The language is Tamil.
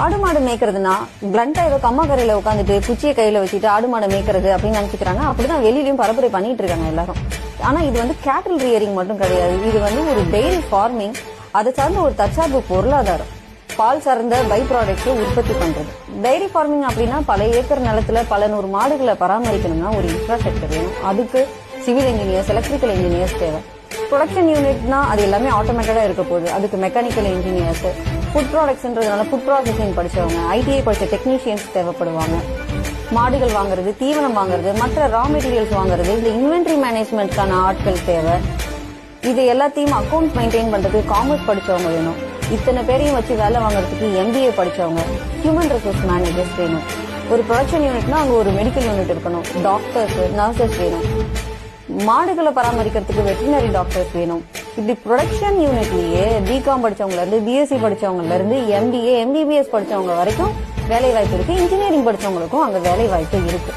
ஆடு மாடு மேய்க்கிறதுனா பிளண்டா ஏதோ கம்மாக்கரையில உட்காந்துட்டு குச்சியை கையில வச்சுட்டு ஆடு மாடு மேய்க்கிறது அப்படின்னு நினைச்சுக்கிறாங்க. அப்படிதான் வெளியிலயும் பரப்புரை பண்ணிட்டு இருக்காங்க எல்லாரும். ஆனா இது வந்து கேட்டில் ரியரிங் மட்டும் கிடையாது. இது வந்து ஒரு டெய்ரி ஃபார்மிங், அதை சார்ந்த ஒரு தற்சார்பு பொருளாதாரம். பால் சார்ந்த பை ப்ராடக்ட்ஸ் உற்பத்தி பண்றது. டைரி ஃபார்மிங் அப்படின்னா பல ஏக்கர் நிலத்துல பல நூறு மாடுகளை பராமரிக்கணும்னா ஒரு இன்ஃப்ராஸ்ட்ரக்சர் வேணும். அதுக்கு சிவில் இன்ஜினியர்ஸ், எலக்ட்ரிக்கல் இன்ஜினியர்ஸ் தேவை. ப்ரொடக்ஷன் யூனிட்னா அது எல்லாமே ஆட்டோமேட்டடா இருக்க போகுது. அதுக்கு மெக்கானிக்கல் இன்ஜினியர்ஸ், ஃபுட் ப்ராடக்ட்ஸ்ன்றதுனால ஃபுட் ப்ராசஸிங் படிச்சவங்க, ஐடிஐ படிச்ச டெக்னீஷியன்ஸ் தேவைப்படுவாங்க. மாடுகள் வாங்குறது, தீவனம் வாங்குறது, மற்ற ரா மெட்டீரியல்ஸ் வாங்குறது, இந்த இன்வென்ட்ரி மேனேஜ்மெண்ட்கான ஆட்கள் தேவை. இது எல்லாத்தையும் அக்கௌண்ட் மெயின்டைன் பண்றதுக்கு காமர்ஸ் படிச்சவங்க வேணும். இத்தனை பேரையும் வச்சு வேலை வாங்குறதுக்கு எம்பிஏ படிச்சவங்க, ஹியூமன் ரிசோர்ஸ் மேனேஜர்ஸ் வேணும். ஒரு ப்ரொடக்ஷன் யூனிட்னா அங்க ஒரு மெடிக்கல் யூனிட் இருக்கணும், டாக்டர்ஸ், நர்சஸ் வேணும். மாடுகளை பராமரிக்கிறதுக்கு வெட்டினரி டாக்டர்ஸ் வேணும். இப்படி ப்ரொடக்ஷன் யூனிட்லயே பிகாம் படிச்சவங்கல இருந்து பிஎஸ்சி படிச்சவங்கல இருந்து எம்பிஏ, எம்பிபிஎஸ் படிச்சவங்க வரைக்கும் வேலை வாய்ப்பு இருக்கு. இன்ஜினியரிங் படிச்சவங்களுக்கும் அங்க வேலை வாய்ப்பு இருக்கு.